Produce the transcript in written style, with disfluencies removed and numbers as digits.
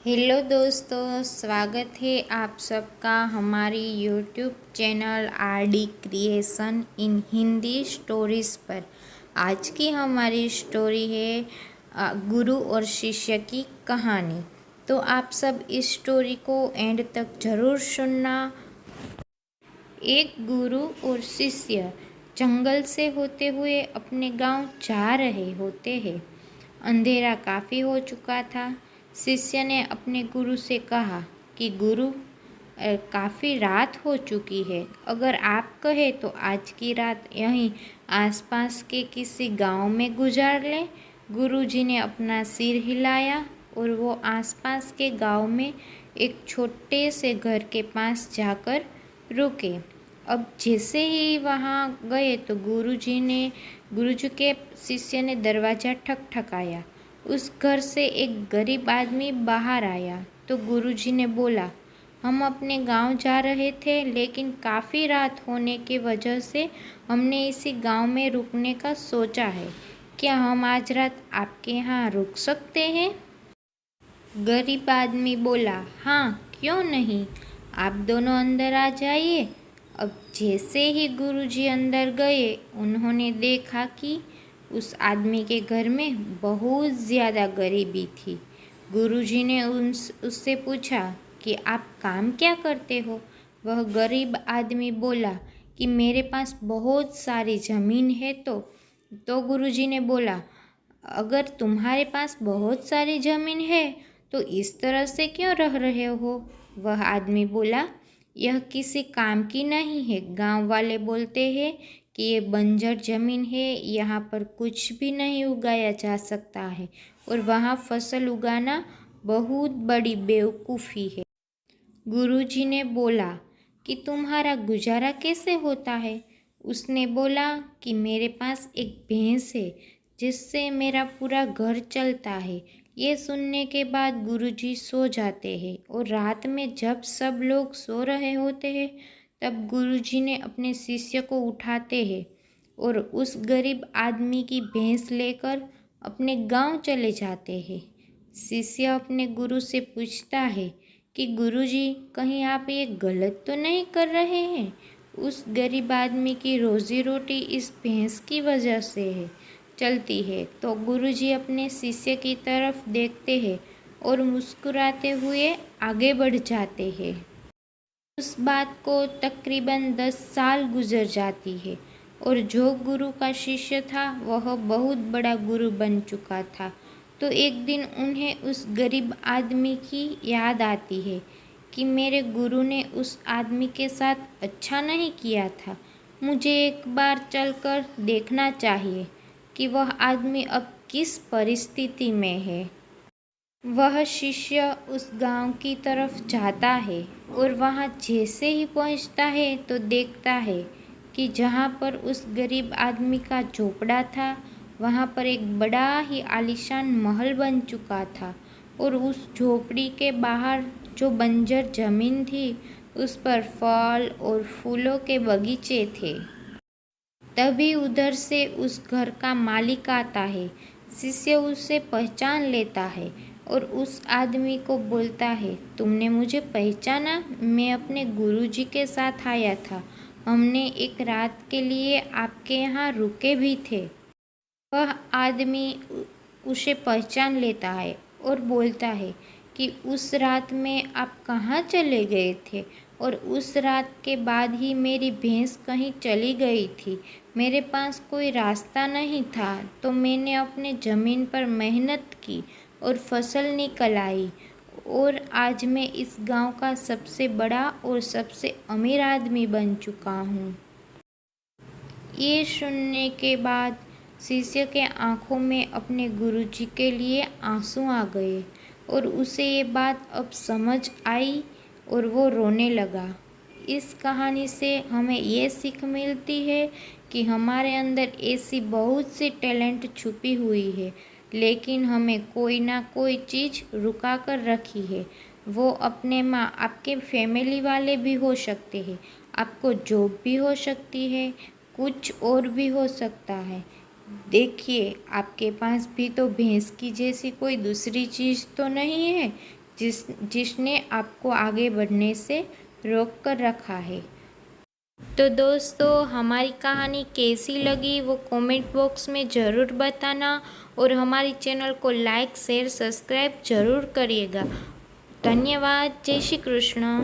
Hello दोस्तों, स्वागत है आप सबका हमारी यूट्यूब चैनल आरडी क्रिएशन इन हिंदी स्टोरीज़ पर। आज की हमारी स्टोरी है गुरु और शिष्य की कहानी। तो आप सब इस स्टोरी को एंड तक ज़रूर सुनना। एक गुरु और शिष्य जंगल से होते हुए अपने गांव जा रहे होते हैं। अंधेरा काफ़ी हो चुका था। शिष्य ने अपने गुरु से कहा कि गुरु, काफ़ी रात हो चुकी है, अगर आप कहें तो आज की रात यहीं आसपास के किसी गांव में गुजार लें। गुरुजी ने अपना सिर हिलाया और वो आसपास के गांव में एक छोटे से घर के पास जाकर रुके। अब जैसे ही वहाँ गए तो गुरुजी के शिष्य ने दरवाज़ा ठकठकाया। उस घर से एक गरीब आदमी बाहर आया तो गुरुजी ने बोला, हम अपने गांव जा रहे थे, लेकिन काफ़ी रात होने की वजह से हमने इसी गांव में रुकने का सोचा है। क्या हम आज रात आपके यहाँ रुक सकते हैं? गरीब आदमी बोला, हाँ, क्यों नहीं, आप दोनों अंदर आ जाइए। अब जैसे ही गुरुजी अंदर गए, उन्होंने देखा कि उस आदमी के घर में बहुत ज़्यादा गरीबी थी। गुरुजी ने उससे पूछा कि आप काम क्या करते हो? वह गरीब आदमी बोला कि मेरे पास बहुत सारी ज़मीन है। तो गुरुजी ने बोला, अगर तुम्हारे पास बहुत सारी ज़मीन है तो इस तरह से क्यों रह रहे हो? वह आदमी बोला, यह किसी काम की नहीं है। गांव वाले बोलते हैं कि ये बंजर ज़मीन है, यहाँ पर कुछ भी नहीं उगाया जा सकता है और वहाँ फसल उगाना बहुत बड़ी बेवकूफ़ी है। गुरुजी ने बोला कि तुम्हारा गुजारा कैसे होता है? उसने बोला कि मेरे पास एक भैंस है जिससे मेरा पूरा घर चलता है। ये सुनने के बाद गुरुजी सो जाते हैं और रात में जब सब लोग सो रहे होते हैं तब गुरुजी ने अपने शिष्य को उठाते हैं और उस गरीब आदमी की भैंस लेकर अपने गांव चले जाते हैं। शिष्य अपने गुरु से पूछता है कि गुरुजी, कहीं आप ये गलत तो नहीं कर रहे हैं? उस गरीब आदमी की रोजी रोटी इस भैंस की वजह से चलती है। तो गुरुजी अपने शिष्य की तरफ देखते हैं और मुस्कुराते हुए आगे बढ़ जाते हैं। उस बात को तकरीबन 10 साल गुजर जाती है और जो गुरु का शिष्य था वह बहुत बड़ा गुरु बन चुका था। तो एक दिन उन्हें उस गरीब आदमी की याद आती है कि मेरे गुरु ने उस आदमी के साथ अच्छा नहीं किया था। मुझे एक बार चलकर देखना चाहिए कि वह आदमी अब किस परिस्थिति में है। वह शिष्य उस गांव की तरफ जाता है और वहां जैसे ही पहुंचता है तो देखता है कि जहां पर उस गरीब आदमी का झोपड़ा था वहां पर एक बड़ा ही आलीशान महल बन चुका था और उस झोपड़ी के बाहर जो बंजर जमीन थी उस पर फल और फूलों के बगीचे थे। तभी उधर से उस घर का मालिक आता है। शिष्य उसे पहचान लेता है और उस आदमी को बोलता है, तुमने मुझे पहचाना? मैं अपने गुरुजी के साथ आया था। हमने एक रात के लिए आपके यहाँ रुके भी थे। वह आदमी उसे पहचान लेता है और बोलता है कि उस रात में आप कहाँ चले गए थे? और उस रात के बाद ही मेरी भैंस कहीं चली गई थी। मेरे पास कोई रास्ता नहीं था तो मैंने अपने ज़मीन पर मेहनत की और फसल निकल आई और आज मैं इस गांव का सबसे बड़ा और सबसे अमीर आदमी बन चुका हूँ। ये सुनने के बाद शिष्य के आंखों में अपने गुरुजी के लिए आंसू आ गए और उसे ये बात अब समझ आई और वो रोने लगा। इस कहानी से हमें ये सीख मिलती है कि हमारे अंदर ऐसी बहुत सी टैलेंट छुपी हुई है, लेकिन हमें कोई ना कोई चीज़ रुका कर रखी है। वो अपने माँ, आपके फैमिली वाले भी हो सकते हैं, आपको जॉब भी हो सकती है, कुछ और भी हो सकता है। देखिए, आपके पास भी तो भैंस की जैसी कोई दूसरी चीज़ तो नहीं है जिसने आपको आगे बढ़ने से रोक कर रखा है। तो दोस्तों, हमारी कहानी कैसी लगी वो कमेंट बॉक्स में ज़रूर बताना और हमारी चैनल को लाइक शेयर सब्सक्राइब ज़रूर करिएगा। धन्यवाद। जय श्री कृष्ण।